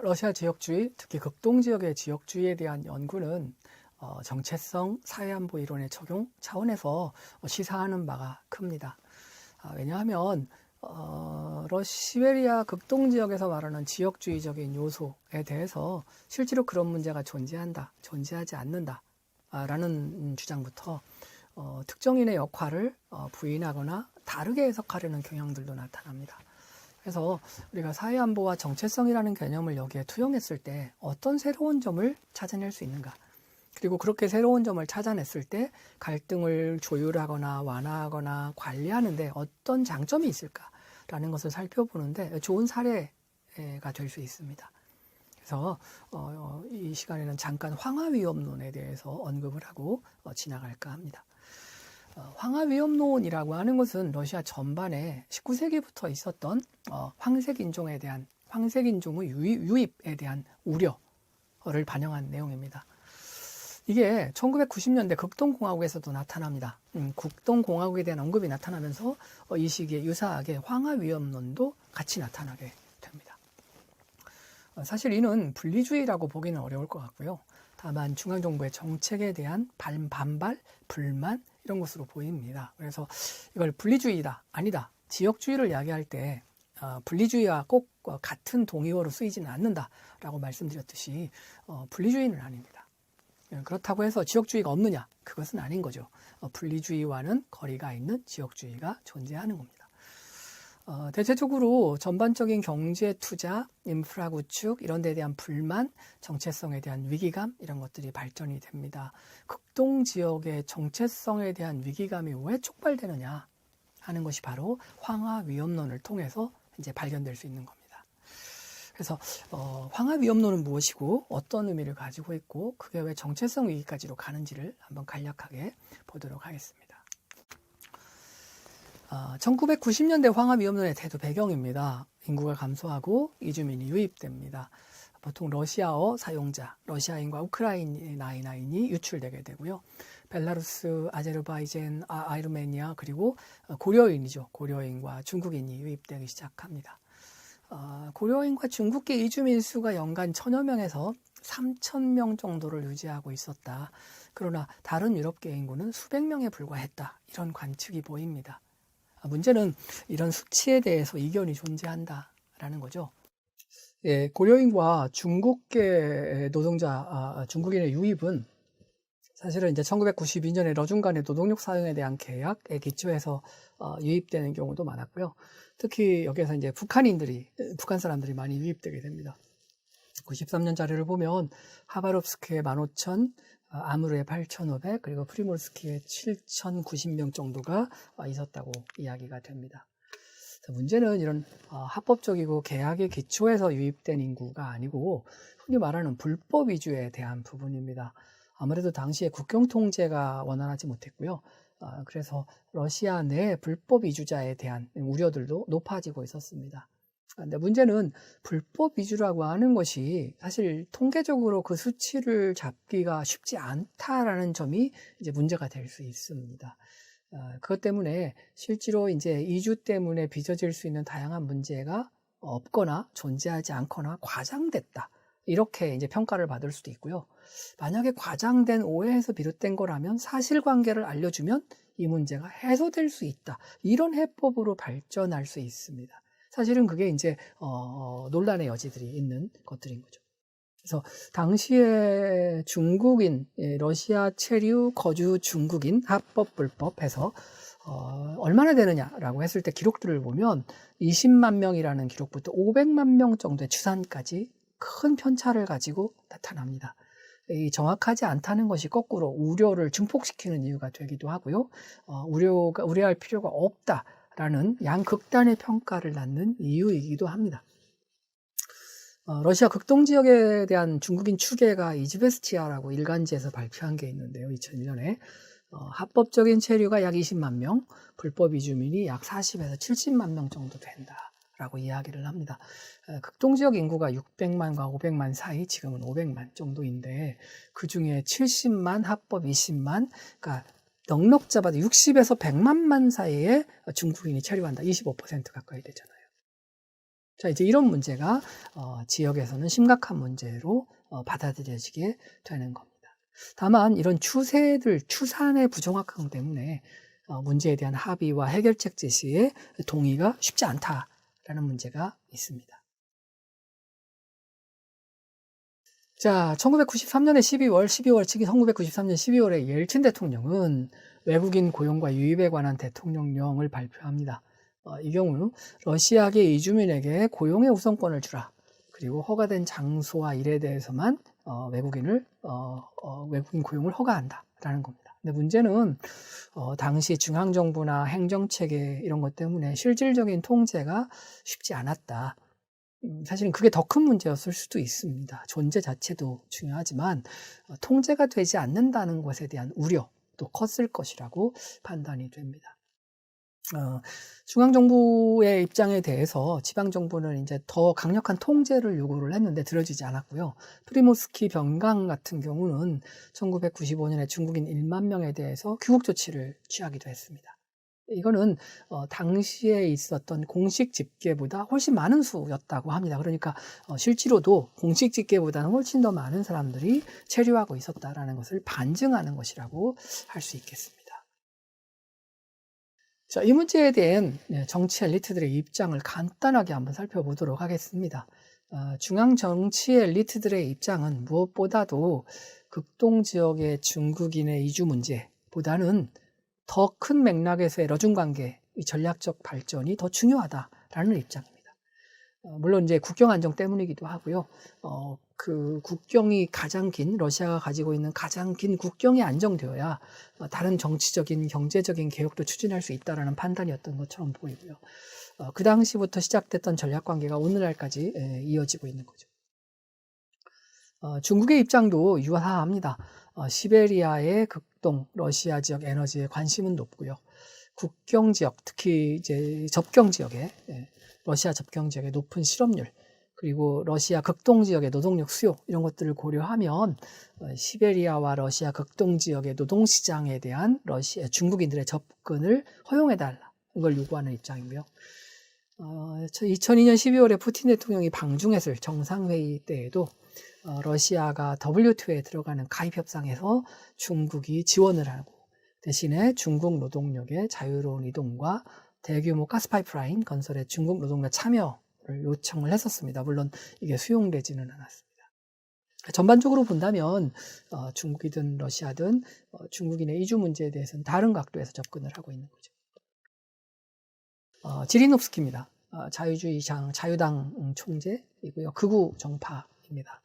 러시아 지역주의, 특히 극동 지역의 지역주의에 대한 연구는 정체성 사회안보 이론의 적용 차원에서 시사하는 바가 큽니다. 왜냐하면 시베리아 극동 지역에서 말하는 지역주의적인 요소에 대해서 실제로 그런 문제가 존재하지 않는다 라는 주장부터 특정인의 역할을 부인하거나 다르게 해석하려는 경향들도 나타납니다. 그래서 우리가 사회안보와 정체성이라는 개념을 여기에 투영했을 때 어떤 새로운 점을 찾아낼 수 있는가, 그리고 그렇게 새로운 점을 찾아냈을 때 갈등을 조율하거나 완화하거나 관리하는데 어떤 장점이 있을까라는 것을 살펴보는데 좋은 사례가 될 수 있습니다. 그래서 이 시간에는 잠깐 황하위험론에 대해서 언급을 하고 지나갈까 합니다. 황하위험론이라고 하는 것은 러시아 전반에 19세기부터 있었던 황색인종에 대한 황색인종의 유입에 대한 우려를 반영한 내용입니다. 이게 1990년대 극동공화국에서도 나타납니다. 극동공화국에 대한 언급이 나타나면서 이 시기에 유사하게 황하위험론도 같이 나타나게 됩니다. 사실 이는 분리주의라고 보기는 어려울 것 같고요. 다만 중앙정부의 정책에 대한 반발, 불만 이런 것으로 보입니다. 그래서 이걸 분리주의다, 아니다, 지역주의를 이야기할 때 분리주의와 꼭 같은 동의어로 쓰이지는 않는다라고 말씀드렸듯이 분리주의는 아닙니다. 그렇다고 해서 지역주의가 없느냐? 그것은 아닌 거죠. 분리주의와는 거리가 있는 지역주의가 존재하는 겁니다. 대체적으로 전반적인 경제 투자, 인프라 구축 이런 데에 대한 불만, 정체성에 대한 위기감 이런 것들이 발전이 됩니다. 극동 지역의 정체성에 대한 위기감이 왜 촉발되느냐 하는 것이 바로 황하위험론을 통해서 이제 발견될 수 있는 겁니다. 그래서 황하위험론은 무엇이고 어떤 의미를 가지고 있고 그게 왜 정체성 위기까지로 가는지를 한번 간략하게 보도록 하겠습니다. 1990년대 황하위험론의 대두 배경입니다. 인구가 감소하고 이주민이 유입됩니다. 보통 러시아어 사용자, 러시아인과 우크라이나인이 유출되게 되고요. 벨라루스, 아제르바이잔, 아르메니아 그리고 고려인이죠. 고려인과 중국인이 유입되기 시작합니다. 고려인과 중국계 이주민 수가 연간 1000여 명에서 3000명 정도를 유지하고 있었다. 그러나 다른 유럽계 인구는 수백 명에 불과했다. 이런 관측이 보입니다. 문제는 이런 수치에 대해서 이견이 존재한다라는 거죠. 예, 고려인과 중국계 노동자, 중국인의 유입은 사실은 이제 1992년에 러중 간의 노동력 사용에 대한 계약에 기초해서 유입되는 경우도 많았고요. 특히 여기에서 이제 북한 사람들이 많이 유입되게 됩니다. 93년 자료를 보면 하바롭스크에 15,000, 아무르에 8,500, 그리고 프리몰스키에 7,090명 정도가 있었다고 이야기가 됩니다. 문제는 이런 합법적이고 계약의 기초에서 유입된 인구가 아니고 흔히 말하는 불법 이주에 대한 부분입니다. 아무래도 당시에 국경 통제가 원활하지 못했고요. 그래서 러시아 내 불법 이주자에 대한 우려들도 높아지고 있었습니다. 근데 문제는 불법 이주라고 하는 것이 사실 통계적으로 그 수치를 잡기가 쉽지 않다라는 점이 이제 문제가 될 수 있습니다. 그것 때문에 실제로 이제 이주 때문에 빚어질 수 있는 다양한 문제가 없거나 존재하지 않거나 과장됐다. 이렇게 이제 평가를 받을 수도 있고요. 만약에 과장된 오해에서 비롯된 거라면 사실관계를 알려주면 이 문제가 해소될 수 있다. 이런 해법으로 발전할 수 있습니다. 사실은 그게 이제 논란의 여지들이 있는 것들인 거죠. 그래서 당시에 중국인, 러시아 체류 거주 중국인 합법 불법 해서 얼마나 되느냐라고 했을 때 기록들을 보면 20만 명이라는 기록부터 500만 명 정도의 추산까지 큰 편차를 가지고 나타납니다. 이 정확하지 않다는 것이 거꾸로 우려를 증폭시키는 이유가 되기도 하고요. 우려할 필요가 없다라는 양극단의 평가를 낳는 이유이기도 합니다. 러시아 극동 지역에 대한 중국인 추계가 이즈베스티아라고 일간지에서 발표한 게 있는데요. 2001년에 합법적인 체류가 약 20만 명, 불법 이주민이 약 40에서 70만 명 정도 된다. 라고 이야기를 합니다. 극동지역 인구가 600만과 500만 사이, 지금은 500만 정도인데 그 중에 70만, 합법 20만, 그러니까 넉넉 잡아도 60에서 100만만 사이에 중국인이 체류한다. 25% 가까이 되잖아요. 자, 이제 이런 문제가 지역에서는 심각한 문제로 받아들여지게 되는 겁니다. 다만 이런 추산의 부정확함 때문에 문제에 대한 합의와 해결책 제시에 동의가 쉽지 않다라는 문제가 있습니다. 자, 1993년에 12월, 특히 1993년 12월에 옐친 대통령은 외국인 고용과 유입에 관한 대통령령을 발표합니다. 이 경우 러시아계 이주민에게 고용의 우선권을 주라. 그리고 허가된 장소와 일에 대해서만 외국인 고용을 허가한다라는 겁니다. 근데 문제는 당시 중앙정부나 행정체계 이런 것 때문에 실질적인 통제가 쉽지 않았다. 사실은 그게 더 큰 문제였을 수도 있습니다. 존재 자체도 중요하지만 통제가 되지 않는다는 것에 대한 우려도 컸을 것이라고 판단이 됩니다. 중앙정부의 입장에 대해서 지방정부는 이제 더 강력한 통제를 요구를 했는데 들어지지 않았고요. 프리모스키 변강 같은 경우는 1995년에 중국인 1만 명에 대해서 귀국 조치를 취하기도 했습니다. 이거는 당시에 있었던 공식 집계보다 훨씬 많은 수였다고 합니다. 그러니까 실제로도 공식 집계보다는 훨씬 더 많은 사람들이 체류하고 있었다는 것을 반증하는 것이라고 할 수 있겠습니다. 자, 이 문제에 대한 정치 엘리트들의 입장을 간단하게 한번 살펴보도록 하겠습니다. 중앙 정치 엘리트들의 입장은 무엇보다도 극동 지역의 중국인의 이주 문제보다는 더 큰 맥락에서의 러중관계의 전략적 발전이 더 중요하다라는 입장입니다. 물론 이제 국경 안정 때문이기도 하고요. 그 국경이 가장 긴, 러시아가 가지고 있는 가장 긴 국경이 안정되어야 다른 정치적인, 경제적인 개혁도 추진할 수 있다라는 판단이었던 것처럼 보이고요. 그 당시부터 시작됐던 전략관계가 오늘날까지 이어지고 있는 거죠. 중국의 입장도 유사합니다. 시베리아의 극동, 러시아 지역 에너지에 관심은 높고요. 국경 지역, 특히 이제 접경 지역에, 러시아 접경 지역의 높은 실업률, 그리고 러시아 극동 지역의 노동력 수요, 이런 것들을 고려하면 시베리아와 러시아 극동 지역의 노동시장에 대한 중국인들의 접근을 허용해달라, 이걸 요구하는 입장이고요. 2002년 12월에 푸틴 대통령이 방중했을 정상회의 때에도 러시아가 WTO에 들어가는 가입협상에서 중국이 지원을 하고 대신에 중국 노동력의 자유로운 이동과 대규모 가스파이프라인 건설에 중국 노동력 참여를 요청을 했었습니다. 물론 이게 수용되지는 않았습니다. 전반적으로 본다면 중국이든 러시아든 중국인의 이주 문제에 대해서는 다른 각도에서 접근을 하고 있는 거죠. 지리노프스키입니다. 자유당 총재이고요. 극우 정파입니다.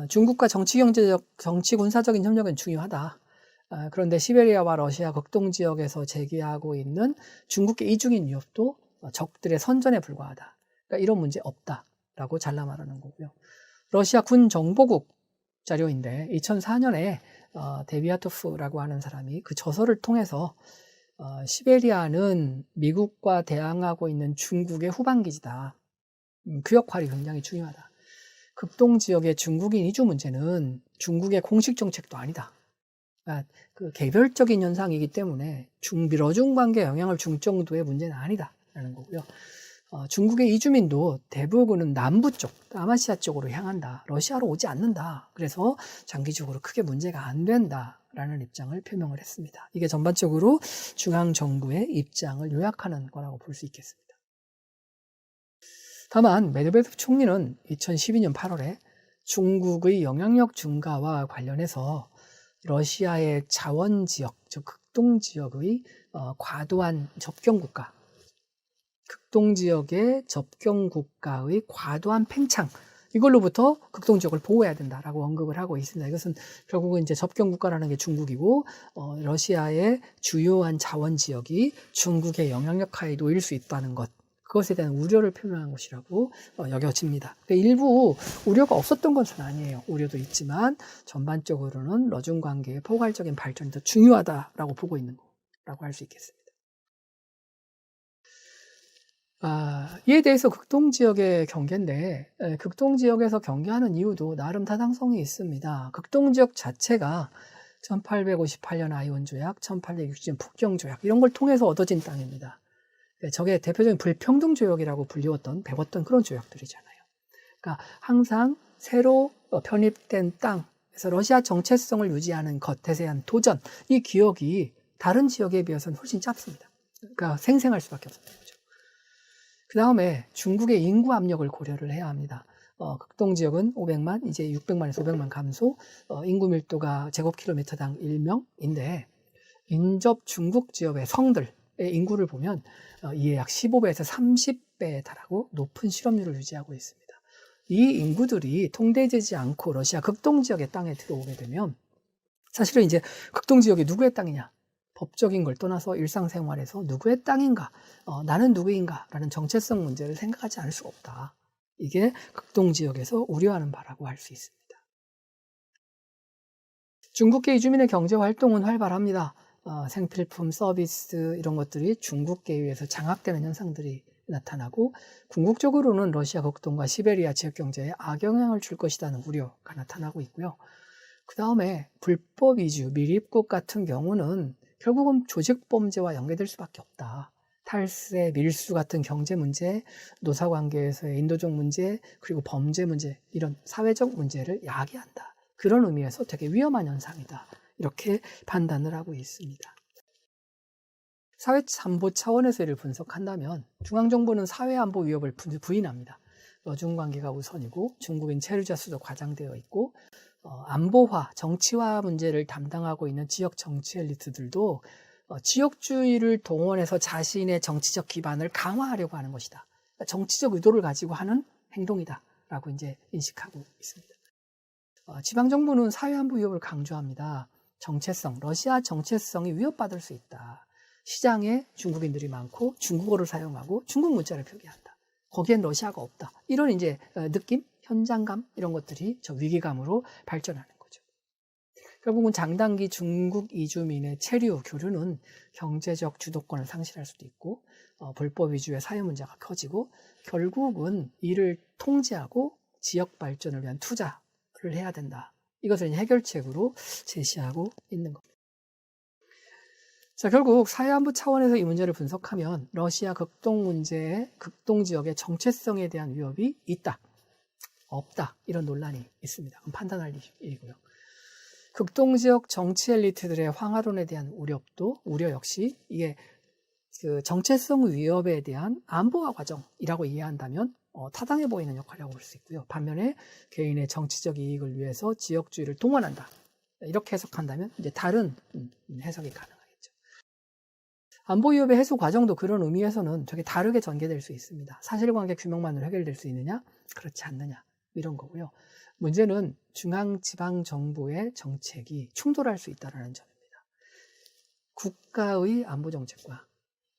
중국과 정치 군사적인 협력은 중요하다. 그런데 시베리아와 러시아 극동 지역에서 제기하고 있는 중국계 이중인 위협도 적들의 선전에 불과하다. 그러니까 이런 문제 없다라고 잘라 말하는 거고요. 러시아 군 정보국 자료인데 2004년에 데비아토프라고 하는 사람이 그 저서를 통해서 시베리아는 미국과 대항하고 있는 중국의 후방기지다. 그 역할이 굉장히 중요하다. 극동 지역의 중국인 이주 문제는 중국의 공식 정책도 아니다. 그러니까 그 개별적인 현상이기 때문에 러중 관계에 영향을 줄 정도의 문제는 아니다라는 거고요. 중국의 이주민도 대부분은 남부 쪽, 아마시아 쪽으로 향한다. 러시아로 오지 않는다. 그래서 장기적으로 크게 문제가 안 된다라는 입장을 표명을 했습니다. 이게 전반적으로 중앙 정부의 입장을 요약하는 거라고 볼 수 있겠습니다. 다만 메드베데프 총리는 2012년 8월에 중국의 영향력 증가와 관련해서 러시아의 자원 지역, 즉 극동 지역의 과도한 접경 국가, 극동 지역의 접경 국가의 과도한 팽창, 이걸로부터 극동 지역을 보호해야 된다라고 언급을 하고 있습니다. 이것은 결국은 이제 접경 국가라는 게 중국이고 러시아의 주요한 자원 지역이 중국의 영향력 하에 놓일 수 있다는 것, 그것에 대한 우려를 표명한 것이라고 여겨집니다. 일부 우려가 없었던 것은 아니에요. 우려도 있지만 전반적으로는 러중 관계의 포괄적인 발전이 더 중요하다라고 보고 있는 거라고 할 수 있겠습니다. 이에 대해서 극동 지역의 경계인데, 극동 지역에서 경계하는 이유도 나름 타당성이 있습니다. 극동 지역 자체가 1858년 아이온 조약, 1860년 북경 조약 이런 걸 통해서 얻어진 땅입니다. 저게 대표적인 불평등 조약이라고 배웠던 그런 조약들이잖아요. 그러니까 항상 새로 편입된 땅에서 러시아 정체성을 유지하는 것에 대한 도전, 이 기억이 다른 지역에 비해서는 훨씬 짧습니다. 그러니까 생생할 수밖에 없었던 거죠. 그 다음에 중국의 인구 압력을 고려를 해야 합니다. 극동 지역은 500만, 이제 600만에서 500만 감소, 인구 밀도가 제곱킬로미터당 1명인데, 인접 중국 지역의 성들의 인구를 보면 이에 약 15배에서 30배에 달하고 높은 실업률을 유지하고 있습니다. 이 인구들이 통제되지 않고 러시아 극동 지역의 땅에 들어오게 되면 사실은 이제 극동 지역이 누구의 땅이냐? 법적인 걸 떠나서 일상생활에서 누구의 땅인가? 나는 누구인가? 라는 정체성 문제를 생각하지 않을 수가 없다. 이게 극동 지역에서 우려하는 바라고 할 수 있습니다. 중국계 이주민의 경제 활동은 활발합니다. 생필품, 서비스 이런 것들이 중국계에 의해서 장악되는 현상들이 나타나고 궁극적으로는 러시아 극동과 시베리아 지역 경제에 악영향을 줄 것이라는 우려가 나타나고 있고요. 그 다음에 불법 이주, 밀입국 같은 경우는 결국은 조직범죄와 연계될 수밖에 없다. 탈세, 밀수 같은 경제 문제, 노사관계에서의 인도적 문제, 그리고 범죄 문제, 이런 사회적 문제를 야기한다. 그런 의미에서 되게 위험한 현상이다. 이렇게 판단을 하고 있습니다. 사회안보 차원에서 이를 분석한다면 중앙정부는 사회안보 위협을 부인합니다. 여중관계가 우선이고 중국인 체류자 수도 과장되어 있고 안보화, 정치화 문제를 담당하고 있는 지역 정치 엘리트들도 지역주의를 동원해서 자신의 정치적 기반을 강화하려고 하는 것이다. 그러니까 정치적 의도를 가지고 하는 행동이다라고 이제 인식하고 있습니다. 지방정부는 사회안보 위협을 강조합니다. 정체성, 러시아 정체성이 위협받을 수 있다. 시장에 중국인들이 많고 중국어를 사용하고 중국 문자를 표기한다. 거기엔 러시아가 없다. 이런 이제 느낌, 현장감 이런 것들이 저 위기감으로 발전하는 거죠. 결국은 장단기 중국 이주민의 체류, 교류는 경제적 주도권을 상실할 수도 있고 불법 위주의 사회 문제가 커지고 결국은 이를 통제하고 지역 발전을 위한 투자를 해야 된다. 이것을 해결책으로 제시하고 있는 겁니다. 자, 결국 사회안보 차원에서 이 문제를 분석하면 러시아 극동 지역의 정체성에 대한 위협이 있다, 없다 이런 논란이 있습니다. 그럼 판단할 일이고요. 극동 지역 정치 엘리트들의 황하론에 대한 우려 역시 이게 그 정체성 위협에 대한 안보화 과정이라고 이해한다면 타당해 보이는 역할이라고 볼 수 있고요. 반면에 개인의 정치적 이익을 위해서 지역주의를 동원한다. 이렇게 해석한다면 이제 다른 해석이 가능하겠죠. 안보 위협의 해소 과정도 그런 의미에서는 되게 다르게 전개될 수 있습니다. 사실관계 규명만으로 해결될 수 있느냐? 그렇지 않느냐? 이런 거고요. 문제는 중앙지방정부의 정책이 충돌할 수 있다는 점입니다. 국가의 안보 정책과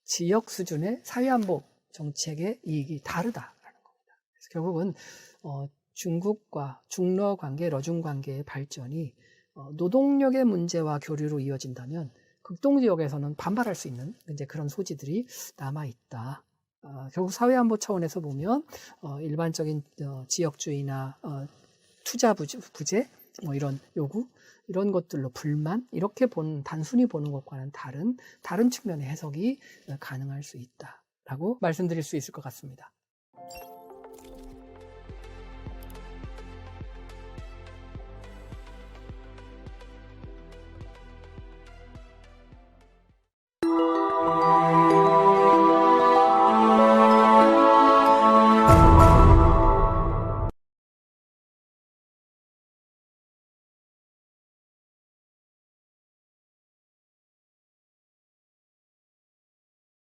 지역 수준의 사회안보 정책의 이익이 다르다라는 겁니다. 그래서 결국은 중국과 중러 관계, 러중 관계의 발전이 노동력의 문제와 교류로 이어진다면 극동 지역에서는 반발할 수 있는 이제 그런 소지들이 남아 있다. 결국 사회안보 차원에서 보면 일반적인 지역주의나 투자 부재 뭐 이런 요구 이런 것들로 불만 이렇게 단순히 보는 것과는 다른 측면의 해석이 가능할 수 있다라고 말씀드릴 수 있을 것 같습니다.